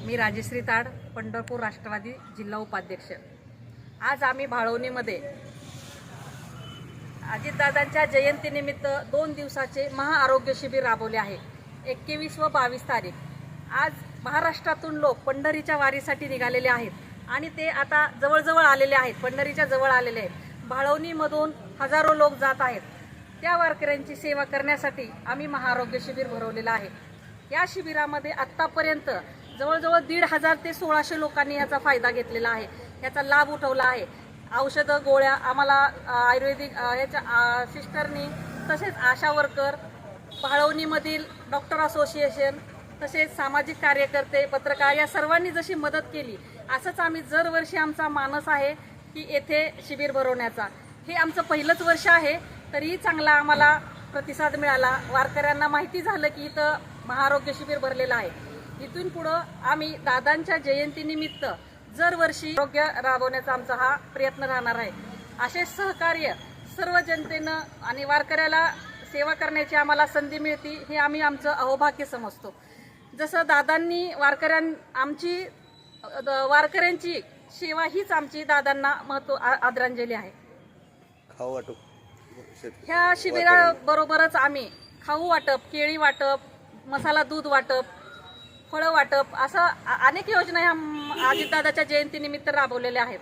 मी राजश्री ताड, पंढरपूर राष्ट्रवादी जिल्हा उपाध्यक्ष। आज आम्ही भाळवणीमध्ये अजितदादांच्या जयंतीनिमित्त 2 दिवसाचे महाआरोग्य शिबिर राबवले आहे। 21 व 22 तारीख। आज महाराष्ट्रातून लोक पंढरीच्या वारीसाठी निघालेले आहेत आणि ते आता जवळ आलेले आहेत, पंढरीच्या जवळ आलेले आहेत। भाळवणीमधून हजारो लोक जात आहेत। त्या वारकऱ्यांची सेवा करण्यासाठी आम्ही महाआरोग्य शिबिर भरवलेलं आहे। या शिबिरामध्ये आत्तापर्यंत जवळजवळ 1,500 ते 1,600 लोकांनी याचा फायदा घेतलेला आहे, याचा लाभ उठवला आहे। औषधं गोळ्या आम्हाला आयुर्वेदिक याच्या सिस्टरनी, तसेच आशा वर्कर, भाळवणीमधील डॉक्टर असोसिएशन, तसेच सामाजिक कार्यकर्ते, पत्रकार या सर्वांनी जशी मदत केली, असंच आम्ही दरवर्षी आमचा मानस आहे की येथे शिबिर भरवण्याचा। हे आमचं पहिलंच वर्ष आहे, तरीही चांगला आम्हाला प्रतिसाद मिळाला। वारकऱ्यांना माहिती झालं की इथं महाआरोग्य शिबिर भरलेलं आहे। इथून पुढं आम्ही दादांच्या जयंतीनिमित्त दरवर्षी आरोग्य राबवण्याचा आमचा हा प्रयत्न राहणार आहे। असे सहकार्य सर्व जनतेनं आणि वारकऱ्याला सेवा करण्याची आम्हाला संधी मिळते, हे आम्ही आमचं अहोभाग्य समजतो। जसं दादांनी वारकऱ्यांची सेवा हीच आमची दादांना आदरांजली आहे। खाऊ वाटप ह्या शिबिराबरोबरच आम्ही खाऊ वाटप, केळी वाटप, मसाला दूध वाटप, फळं वाटप, असं अनेक योजना ह्या अजितदादाच्या जयंतीनिमित्त राबवलेल्या आहेत।